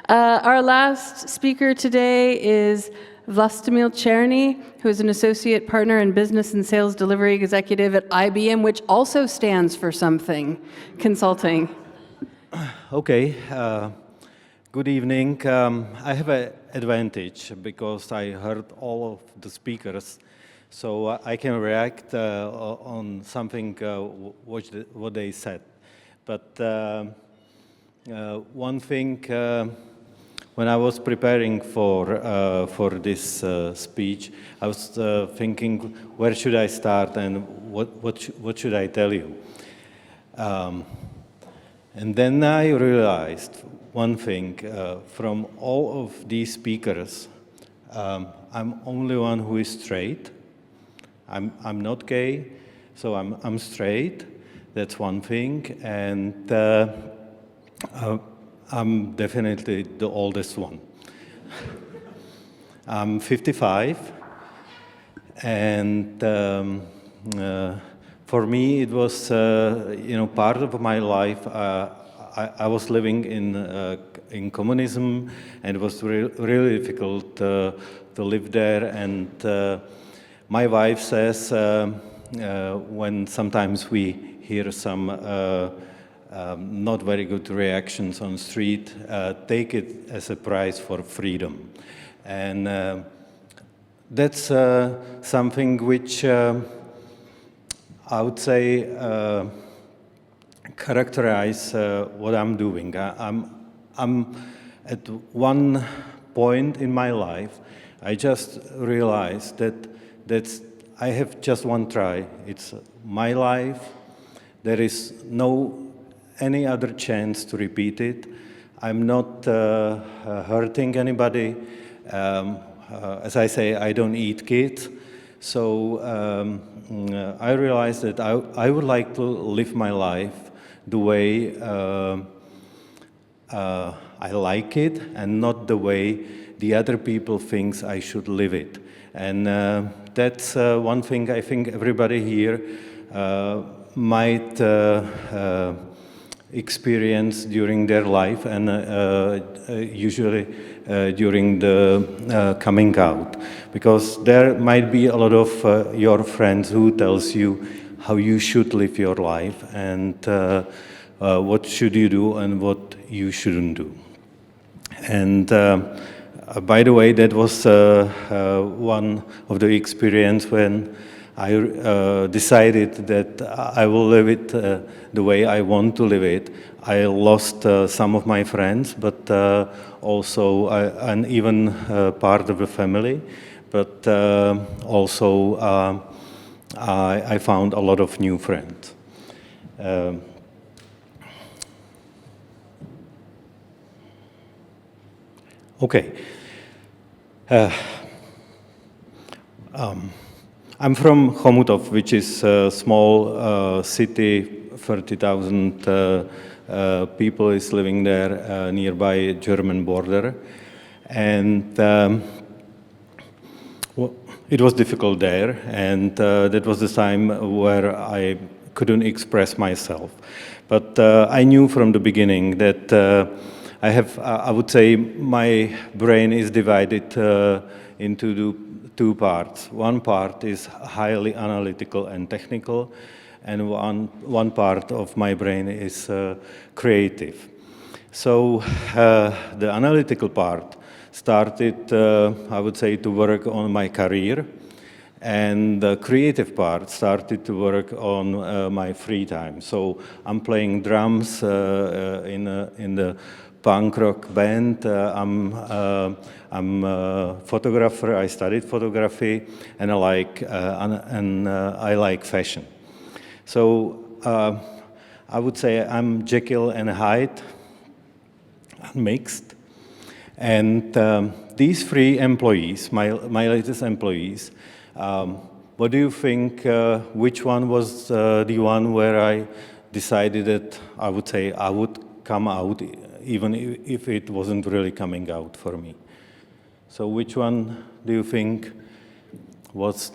Our last speaker today is Vlastimil Černý, who is an associate partner and business and sales delivery executive at IBM, which also stands for something, consulting. Okay, good evening. I have an advantage because I heard all of the speakers, so I can react on something what they said. But one thing, when I was preparing for this speech, I was thinking, where should I start and what should I tell you? And then I realized one thing, from all of these speakers, I'm only one who is straight. I'm not gay, so I'm straight. That's one thing, and I'm definitely the oldest one. I'm 55, and for me it was, part of my life. I was living in communism, and it was really difficult to live there. And my wife says, when sometimes we hear some not very good reactions on the street, take it as a prize for freedom. And that's something which I would say characterize what I'm doing. I'm at one point in my life, I just realized that I have just one try. It's my life. There is no any other chance to repeat it. I'm not hurting anybody. As I say, I don't eat kids. So I realized that I would like to live my life the way I like it, and not the way the other people think I should live it. And that's one thing I think everybody here might experience during their life, and usually during the coming out, because there might be a lot of your friends who tells you how you should live your life, and what should you do and what you shouldn't do. And by the way, that was one of the experience when I decided that I will live it the way I want to live it. I lost some of my friends, but also and even part of the family. But also I found a lot of new friends. Okay. I'm from Chomutov, which is a small city, 30,000 people is living there nearby German border. And it was difficult there, and that was the time where I couldn't express myself. But I knew from the beginning that I would say my brain is divided into two parts. One part is highly analytical and technical, and one part of my brain is creative. So the analytical part started, I would say, to work on my career, and the creative part started to work on my free time. So I'm playing drums in the punk rock band. I'm a photographer. I studied photography, and I like fashion. So I would say I'm Jekyll and Hyde, mixed. And these three employees, my latest employees, what do you think? Which one was the one where I decided that I would say I would come out, even if it wasn't really coming out for me? So which one do you think was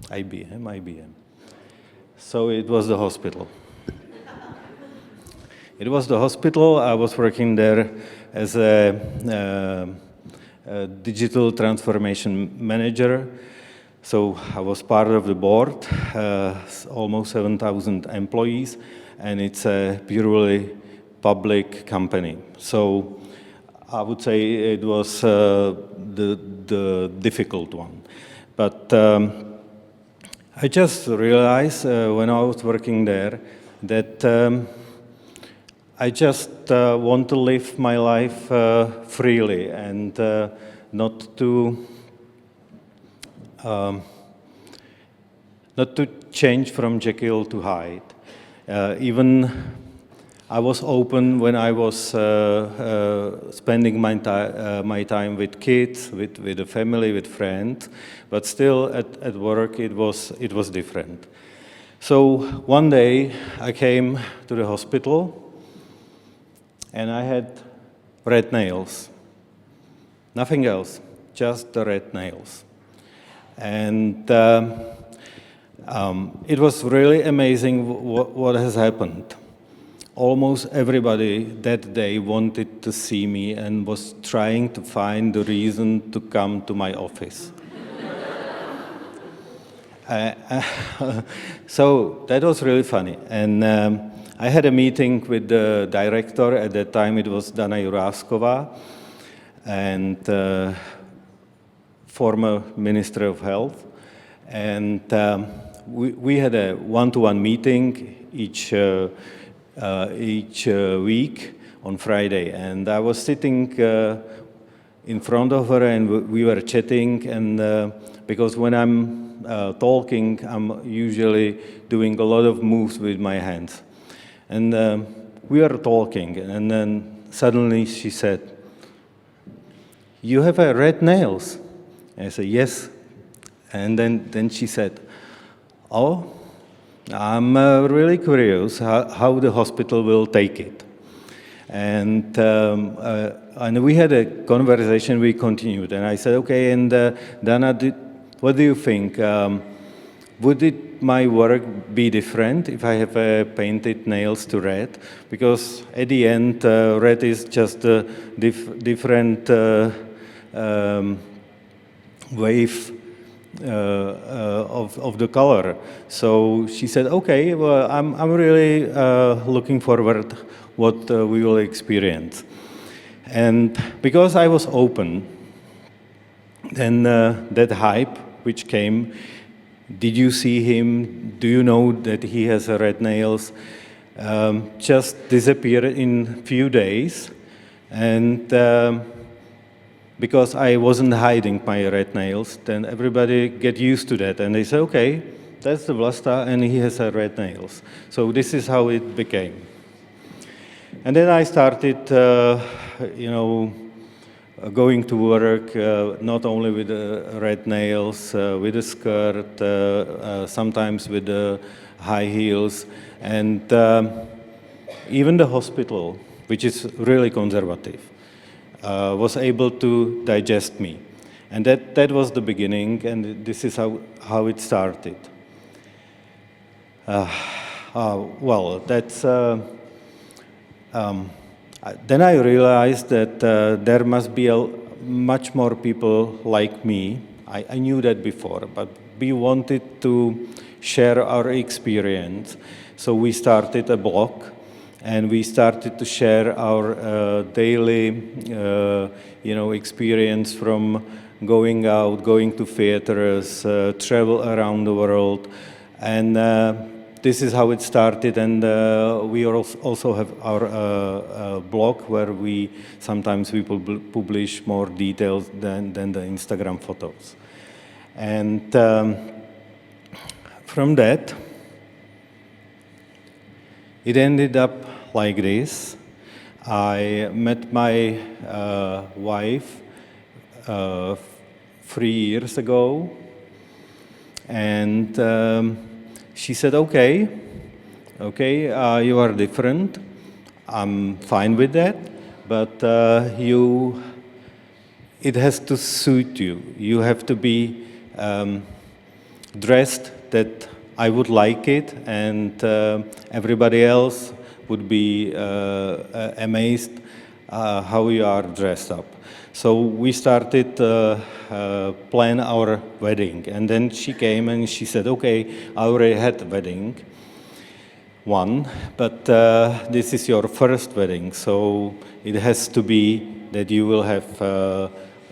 IBM? So it was the hospital. It was the hospital. I was working there as a digital transformation manager. So I was part of the board, almost 7,000 employees, and it's a purely public company. So I would say it was the difficult one. But I just realized when I was working there that I just want to live my life freely and not to change from Jekyll to Hyde. Even I was open when I was spending my time with kids, with the family, with friends, but still at work it was different. So one day I came to the hospital and I had red nails. Nothing else, just the red nails. And it was really amazing what has happened. Almost everybody that day wanted to see me and was trying to find the reason to come to my office. So that was really funny. And I had a meeting with the director. At that time it was Dana Juráskova, and former Minister of Health. And we had a one-to-one meeting each week on Friday. And I was sitting in front of her and we were chatting. And because when I'm talking, I'm usually doing a lot of moves with my hands. And we were talking, and then suddenly she said, "You have red nails?" I said, "Yes." And then she said, "Oh, I'm really curious how the hospital will take it." And we had a conversation, we continued, and I said, "Okay, and Dana, what do you think? Would my work be different if I have painted nails to red? Because at the end, red is just a different wave of the color." So she said, "Okay, well, I'm really looking forward what we will experience." And because I was open, then that hype which came, "Did you see him? Do you know that he has red nails?" Just disappeared in few days. And because I wasn't hiding my red nails, then everybody get used to that. And they say, "Okay, that's the Vlasta, and he has red nails." So this is how it became. And then I started, going to work, not only with red nails, with a skirt, sometimes with high heels, and even the hospital, which is really conservative, was able to digest me. And that was the beginning, and this is how it started. Well, that's... then I realized that there must be much more people like me. I knew that before, but we wanted to share our experience. So we started a blog, and we started to share our daily, experience from going out, going to theaters, travel around the world, and this is how it started. And we also have our blog where we sometimes publish more details than the Instagram photos. And from that, it ended up like this. I met my wife 3 years ago, and she said, okay, you are different. I'm fine with that, but it has to suit you. You have to be dressed that I would like it, and everybody else would be amazed how you are dressed up. So we started plan our wedding, and then she came and she said, "Okay, I already had a wedding, one, but this is your first wedding, so it has to be that you will have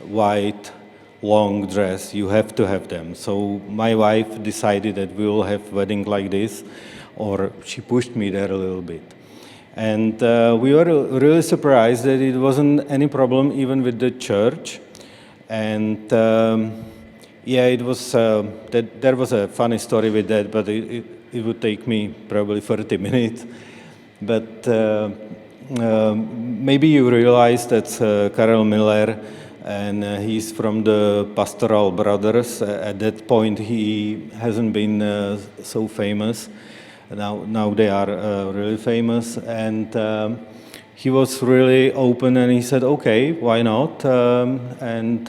white, long dress. You have to have them." So my wife decided that we will have wedding like this, or she pushed me there a little bit. And we were really surprised that it wasn't any problem even with the church. And yeah, it was there was a funny story with that, but it would take me probably 30 minutes. But maybe you realize that's Karel Miller, and he's from the Pastoral Brothers. At that point, he hasn't been so famous. Now they are really famous, and he was really open, and he said, "Okay, why not?" And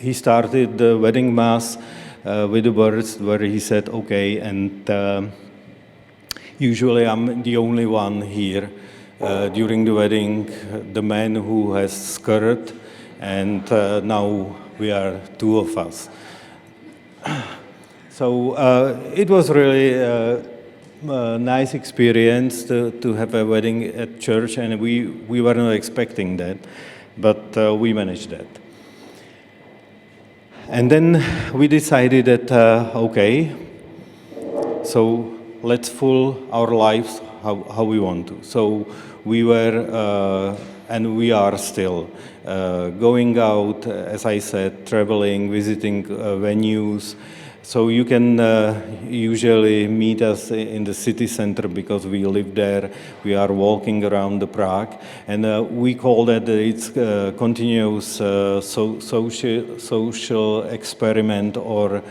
he started the wedding mass with the words where he said, "Okay," and usually I'm the only one here during the wedding, the man who has skirt, and now we are two of us. So it was really nice experience to have a wedding at church, and we were not expecting that, but we managed that. And then we decided that, okay, so let's fill our lives how we want to. So we were, and we are still, going out, as I said, traveling, visiting venues. So you can usually meet us in the city center because we live there. We are walking around the Prague, and we call that it's continuous social experiment or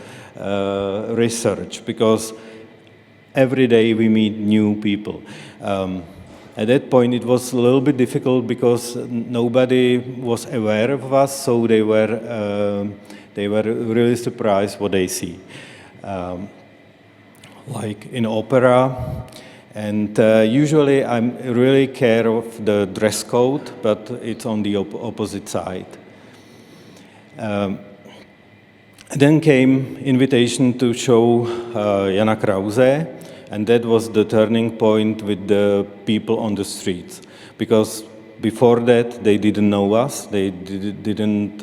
research, because every day we meet new people. At that point, it was a little bit difficult because nobody was aware of us, so they were really surprised what they see. Like in opera, and usually I'm really care of the dress code, but it's on the opposite side. Then came invitation to show Jana Krause, and that was the turning point with the people on the streets, because before that they didn't know us, they didn't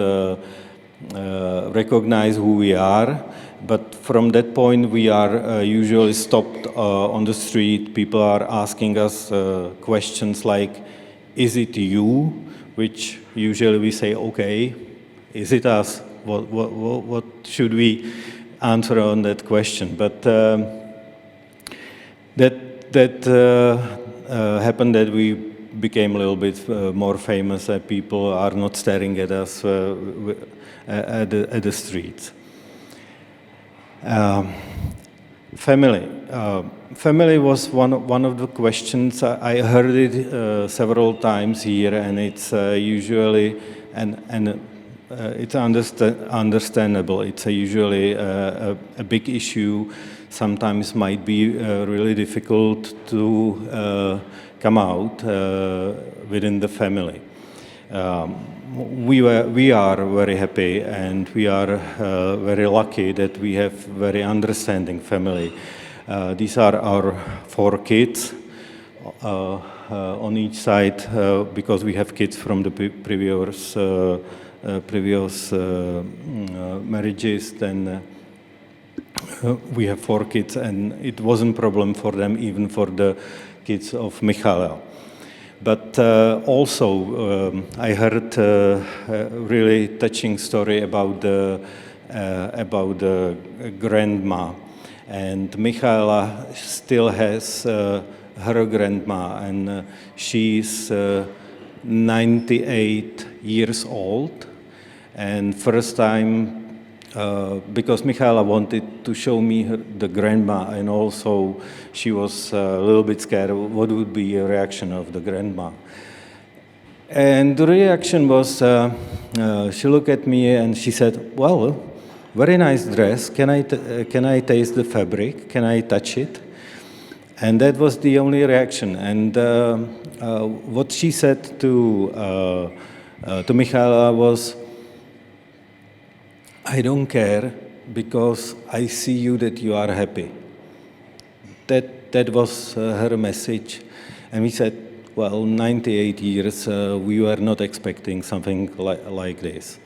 recognize who we are, but from that point we are usually stopped on the street. People are asking us questions like, "Is it you?" Which usually we say, "Okay, is it us?" What should we answer on that question? But that happened that we became a little bit more famous. People are not staring at us at the streets. Family. Family was one of the questions. I heard it several times here, and it's usually and it's understandable. It's usually a big issue. Sometimes might be really difficult to come out within the family. We are very happy, and we are very lucky that we have very understanding family. These are our 4 kids on each side, because we have kids from the previous marriages. Then we have 4 kids, and it wasn't a problem for them, even for the kids of Michaela. But also, I heard a really touching story about the grandma, and Michaela still has her grandma, and she's 98 years old. And first time, because Michaela wanted to show me the grandma, and also she was a little bit scared what would be a reaction of the grandma. And the reaction was, she looked at me and she said, "Well, very nice dress. Can I taste the fabric? Can I touch it?" And that was the only reaction. And what she said to Michaela was, I don't care because I see you that you are happy. That was her message. And we said, well, 98 years, we were not expecting something like this.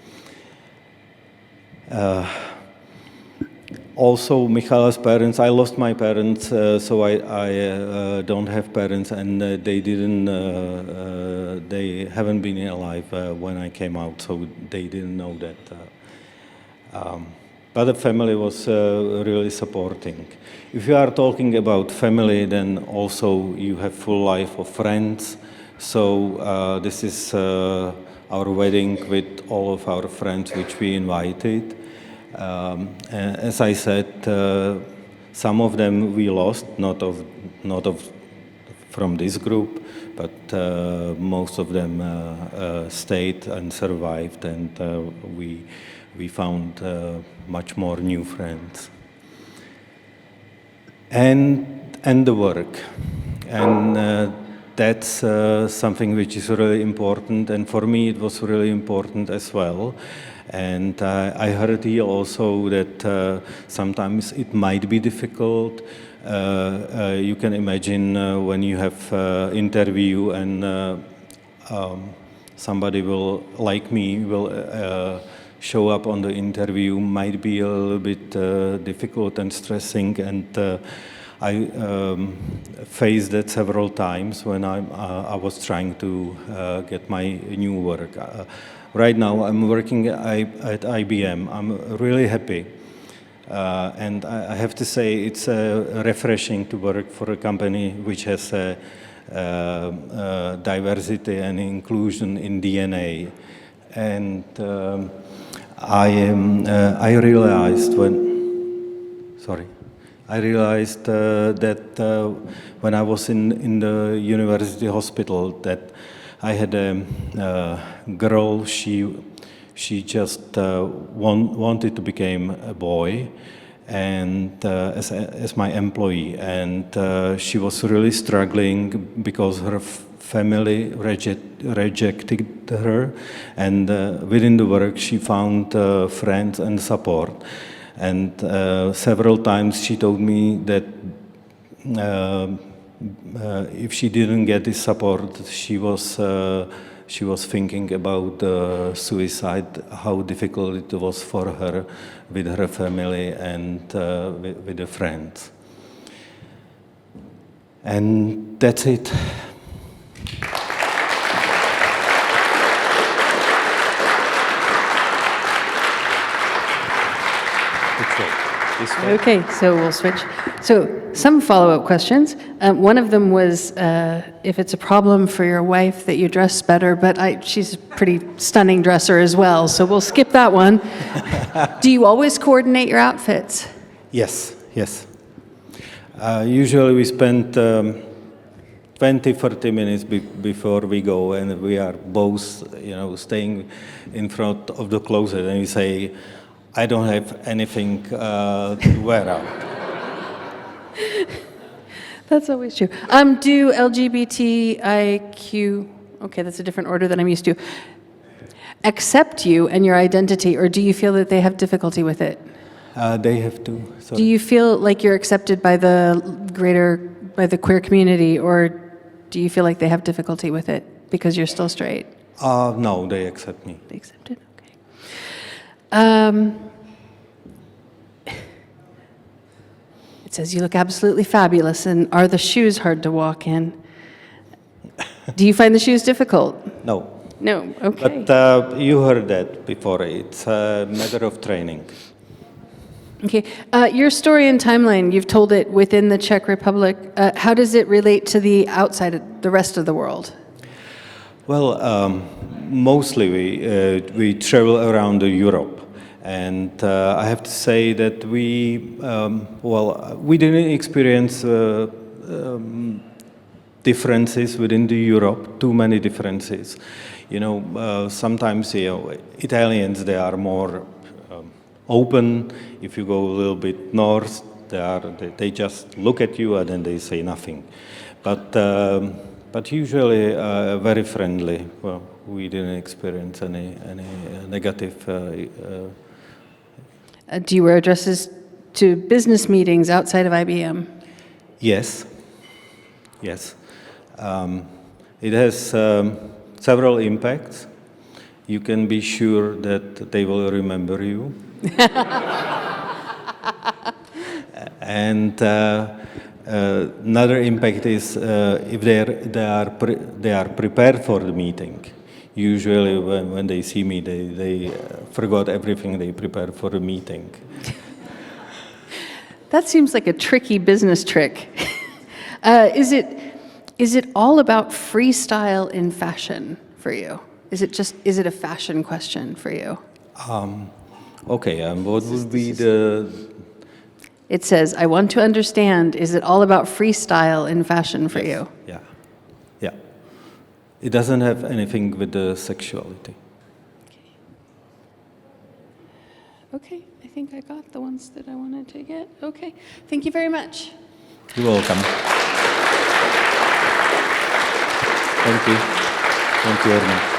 Also, Michala's parents, I lost my parents, so I don't have parents, and they haven't been alive when I came out, so they didn't know that. But the family was really supporting. If you are talking about family, then also you have full life of friends. So this is our wedding with all of our friends which we invited. As I said, some of them we lost, not from this group, but most of them stayed and survived, and we found much more new friends. And the work, and that's something which is really important, and for me it was really important as well. And I heard here also that sometimes it might be difficult. You can imagine when you have interview and somebody will, like me, will show up on the interview, might be a little bit difficult and stressing, and I faced that several times when I was trying to get my new work. Right now I'm working at IBM. I'm really happy. And I have to say it's refreshing to work for a company which has diversity and inclusion in DNA. And I realized that when I was in the university hospital, that I had a girl. She just wanted to become a boy, and as my employee, and she was really struggling because her family rejected her, and within the work she found friends and support. And several times she told me that if she didn't get this support, she was thinking about suicide, how difficult it was for her with her family and with the friends. And that's it. Okay, so we'll switch. So some follow-up questions. One of them was if it's a problem for your wife that you dress better, but she's a pretty stunning dresser as well, so we'll skip that one. Do you always coordinate your outfits? Yes. Usually we spend 20-30 minutes before we go, and we are both, staying in front of the closet, and we say, I don't have anything to wear out. That's always true. Do LGBTIQ, okay, that's a different order than I'm used to, accept you and your identity, or do you feel that they have difficulty with it? They have to. Sorry. Do you feel like you're accepted by the queer community, or do you feel like they have difficulty with it because you're still straight? No, they accept me. They accept it, okay. It says you look absolutely fabulous, and are the shoes hard to walk in? Do you find the shoes difficult? No. No, okay. But you heard that before. It's a matter of training. Okay. Your story and timeline, you've told it within the Czech Republic. How does it relate to the rest of the world? Well, mostly we travel around Europe. And I have to say that we didn't experience differences within the Europe, too many differences. Sometimes Italians, they are more open. If you go a little bit north, They just look at you and then they say nothing. But usually very friendly. Well, we didn't experience any negative. Do you wear dresses to business meetings outside of IBM? Yes. It has several impacts. You can be sure that they will remember you. And another impact is if they are prepared for the meeting. Usually when they see me, they forgot everything they prepared for the meeting. That seems like a tricky business trick. Is it all about freestyle in fashion for you? Is it a fashion question for you? Okay, what would be the... It says, I want to understand, is it all about freestyle in fashion for you? Yeah. It doesn't have anything with the sexuality. Okay, I think I got the ones that I wanted to get. Okay, thank you very much. You're welcome. Thank you, Ernie.